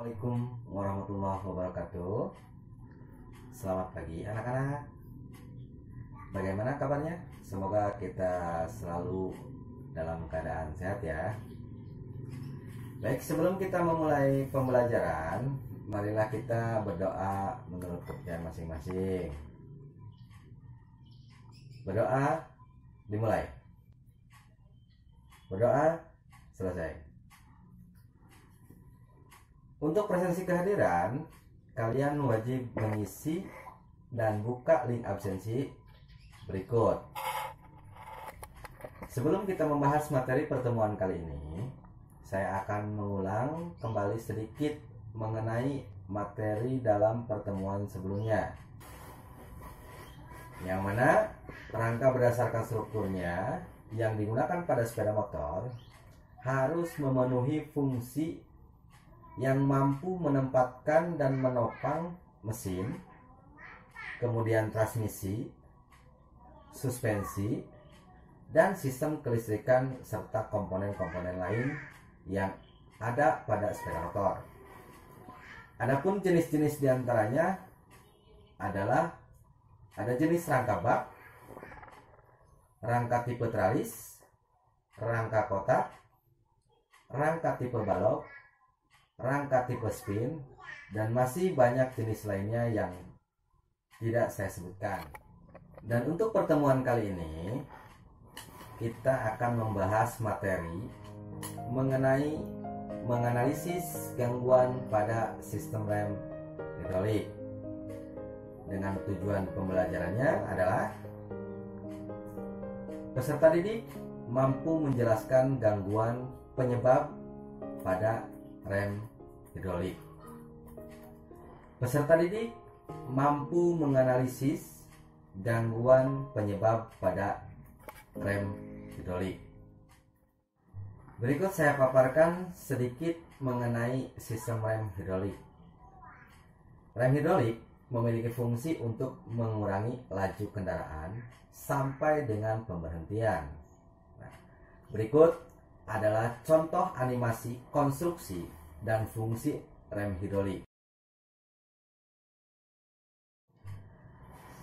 Assalamualaikum warahmatullahi wabarakatuh. Selamat pagi anak-anak. Bagaimana kabarnya? Semoga kita selalu dalam keadaan sehat ya. Baik, sebelum kita memulai pembelajaran, marilah kita berdoa menurut kepercayaan masing-masing. Berdoa dimulai. Berdoa selesai. Untuk presensi kehadiran, kalian wajib mengisi dan buka link absensi berikut. Sebelum kita membahas materi pertemuan kali ini, saya akan mengulang kembali sedikit mengenai materi dalam pertemuan sebelumnya, yang mana rangka berdasarkan strukturnya yang digunakan pada sepeda motor harus memenuhi fungsi yang mampu menempatkan dan menopang mesin, kemudian transmisi, suspensi, dan sistem kelistrikan serta komponen-komponen lain yang ada pada sepeda motor. Adapun jenis-jenis diantaranya adalah ada jenis rangka bak, rangka tipe tralis, rangka kotak, rangka tipe balok, rangka tipe spin, dan masih banyak jenis lainnya yang tidak saya sebutkan. Dan untuk pertemuan kali ini kita akan membahas materi mengenai menganalisis gangguan pada sistem rem hidrolik. Dengan tujuan pembelajarannya adalah peserta didik mampu menjelaskan gangguan penyebab pada rem hidrolik. Peserta didik mampu menganalisis gangguan penyebab pada rem hidrolik. Berikut saya paparkan sedikit mengenai sistem rem hidrolik. Rem hidrolik memiliki fungsi untuk mengurangi laju kendaraan sampai dengan pemberhentian. Nah, berikut adalah contoh animasi konstruksi dan fungsi rem hidrolik.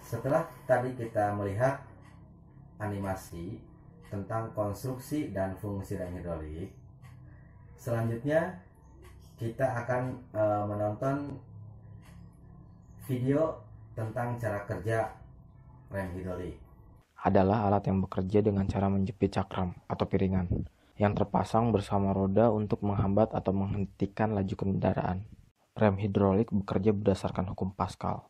Setelah tadi kita melihat animasi tentang konstruksi dan fungsi rem hidrolik, selanjutnya kita akan menonton video tentang cara kerja rem hidrolik. Adalah alat yang bekerja dengan cara menjepit cakram atau piringan yang terpasang bersama roda untuk menghambat atau menghentikan laju kendaraan. Rem hidrolik bekerja berdasarkan hukum Pascal,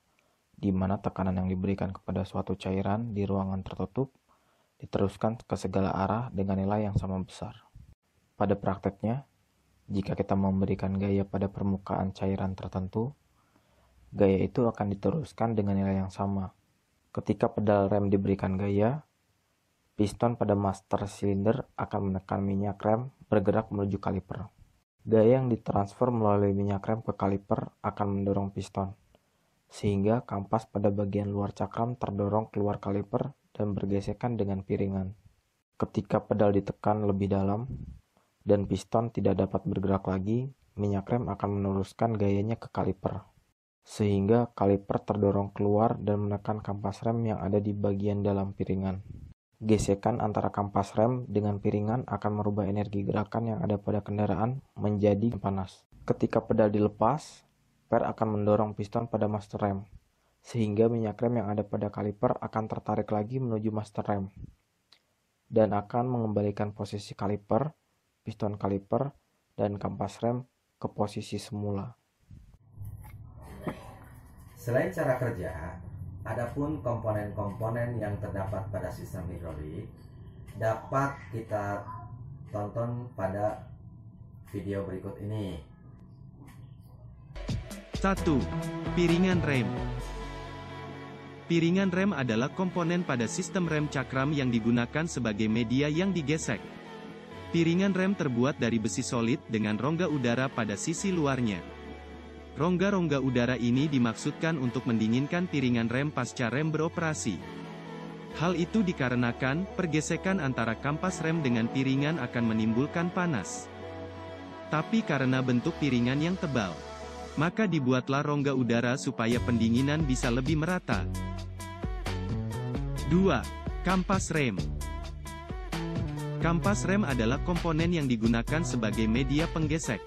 di mana tekanan yang diberikan kepada suatu cairan di ruangan tertutup diteruskan ke segala arah dengan nilai yang sama besar. Pada prakteknya, jika kita memberikan gaya pada permukaan cairan tertentu, gaya itu akan diteruskan dengan nilai yang sama. Ketika pedal rem diberikan gaya, piston pada master silinder akan menekan minyak rem bergerak menuju kaliper. Gaya yang ditransfer melalui minyak rem ke kaliper akan mendorong piston, sehingga kampas pada bagian luar cakram terdorong keluar kaliper dan bergesekan dengan piringan. Ketika pedal ditekan lebih dalam dan piston tidak dapat bergerak lagi, minyak rem akan meneruskan gayanya ke kaliper, sehingga kaliper terdorong keluar dan menekan kampas rem yang ada di bagian dalam piringan. Gesekan antara kampas rem dengan piringan akan merubah energi gerakan yang ada pada kendaraan menjadi panas. Ketika pedal dilepas, per akan mendorong piston pada master rem, sehingga minyak rem yang ada pada kaliper akan tertarik lagi menuju master rem, dan akan mengembalikan posisi kaliper, piston kaliper, dan kampas rem ke posisi semula. Selain cara kerja, adapun komponen-komponen yang terdapat pada sistem hidrolik dapat kita tonton pada video berikut ini. 1. Piringan rem. Piringan rem adalah komponen pada sistem rem cakram yang digunakan sebagai media yang digesek. Piringan rem terbuat dari besi solid dengan rongga udara pada sisi luarnya. Rongga-rongga udara ini dimaksudkan untuk mendinginkan piringan rem pasca rem beroperasi. Hal itu dikarenakan pergesekan antara kampas rem dengan piringan akan menimbulkan panas. Tapi karena bentuk piringan yang tebal, Maka dibuatlah rongga udara supaya pendinginan bisa lebih merata. 2. Kampas rem. Kampas rem adalah komponen yang digunakan sebagai media penggesek.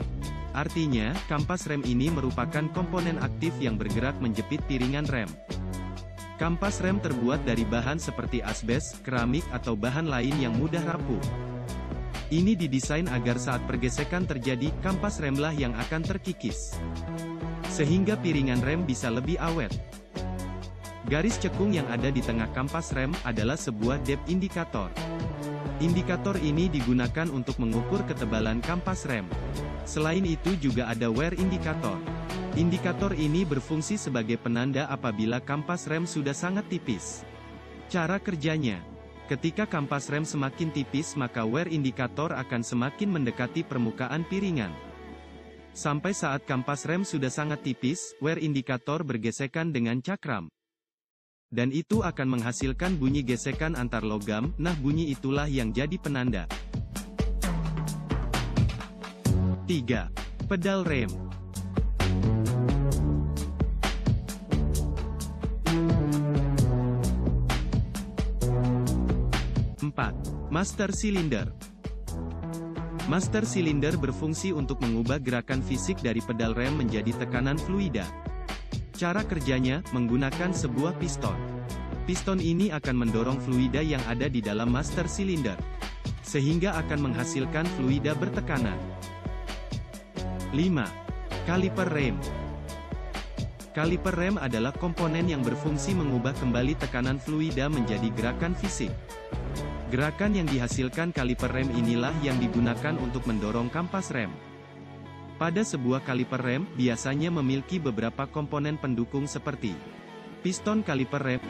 Artinya, kampas rem ini merupakan komponen aktif yang bergerak menjepit piringan rem. Kampas rem terbuat dari bahan seperti asbes, keramik atau bahan lain yang mudah rapuh. Ini didesain agar saat pergesekan terjadi, kampas remlah yang akan terkikis. Sehingga piringan rem bisa lebih awet. Garis cekung yang ada di tengah kampas rem adalah sebuah depth indikator. Indikator ini digunakan untuk mengukur ketebalan kampas rem. Selain itu juga ada wear indikator. Indikator ini berfungsi sebagai penanda apabila kampas rem sudah sangat tipis. Cara kerjanya: ketika kampas rem semakin tipis maka wear indikator akan semakin mendekati permukaan piringan. Sampai saat kampas rem sudah sangat tipis, wear indikator bergesekan dengan cakram. Dan itu akan menghasilkan bunyi gesekan antar logam, nah bunyi itulah yang jadi penanda. 3. Pedal rem. Master cylinder. Master cylinder berfungsi untuk mengubah gerakan fisik dari pedal rem menjadi tekanan fluida. Cara kerjanya, menggunakan sebuah piston. Piston ini akan mendorong fluida yang ada di dalam master cylinder, sehingga akan menghasilkan fluida bertekanan. 5. Kaliper rem. Kaliper rem adalah komponen yang berfungsi mengubah kembali tekanan fluida menjadi gerakan fisik. Gerakan yang dihasilkan kaliper rem inilah yang digunakan untuk mendorong kampas rem. Pada sebuah kaliper rem, biasanya memiliki beberapa komponen pendukung seperti piston kaliper rem,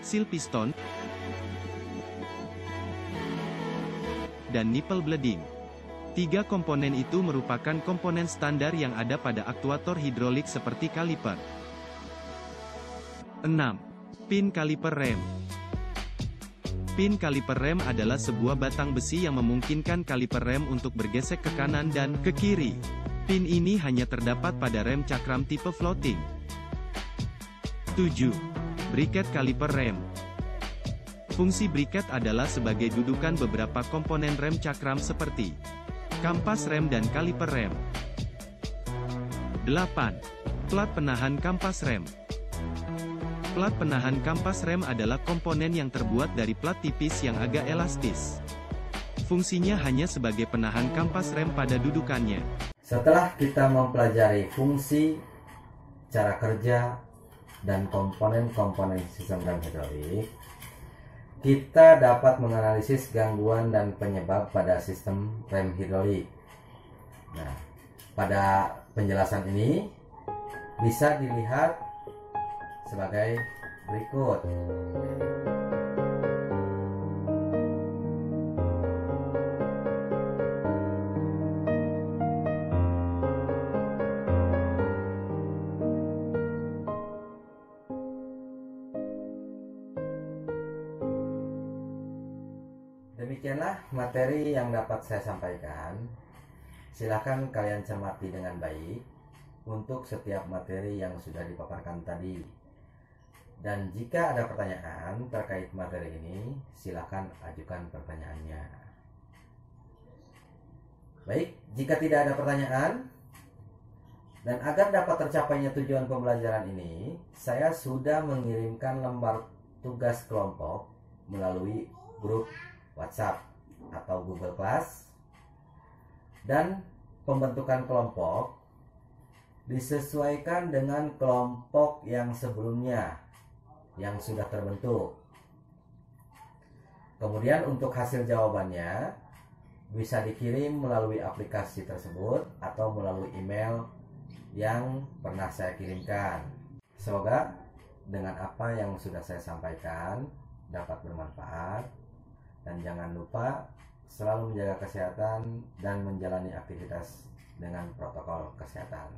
seal piston, dan nipple bleeding. Tiga komponen itu merupakan komponen standar yang ada pada aktuator hidrolik seperti kaliper. 6. Pin kaliper rem. Pin kaliper rem adalah sebuah batang besi yang memungkinkan kaliper rem untuk bergesek ke kanan dan ke kiri. Pin ini hanya terdapat pada rem cakram tipe floating. 7. Briket kaliper rem. Fungsi briket adalah sebagai dudukan beberapa komponen rem cakram seperti kampas rem dan kaliper rem. 8. Plat penahan kampas rem. Plat penahan kampas rem adalah komponen yang terbuat dari plat tipis yang agak elastis. Fungsinya hanya sebagai penahan kampas rem pada dudukannya. Setelah kita mempelajari fungsi, cara kerja, dan komponen-komponen sistem rem hidrolik, kita dapat menganalisis gangguan dan penyebab pada sistem rem hidrolik. Nah, pada penjelasan ini bisa dilihat sebagai berikut. Demikianlah materi yang dapat saya sampaikan. Silakan kalian cermati dengan baik untuk setiap materi yang sudah dipaparkan tadi. Dan jika ada pertanyaan terkait materi ini, silakan ajukan pertanyaannya. Baik, jika tidak ada pertanyaan, dan agar dapat tercapainya tujuan pembelajaran ini, saya sudah mengirimkan lembar tugas kelompok melalui grup WhatsApp atau Google Class, dan pembentukan kelompok disesuaikan dengan kelompok yang sebelumnya yang sudah terbentuk. Kemudian untuk hasil jawabannya bisa dikirim melalui aplikasi tersebut atau melalui email yang pernah saya kirimkan. Semoga dengan apa yang sudah saya sampaikan dapat bermanfaat, dan jangan lupa selalu menjaga kesehatan dan menjalani aktivitas dengan protokol kesehatan.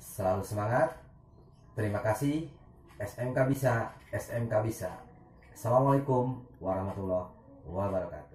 Selalu semangat. Terima kasih. SMK bisa, SMK bisa. Assalamualaikum warahmatullahi wabarakatuh.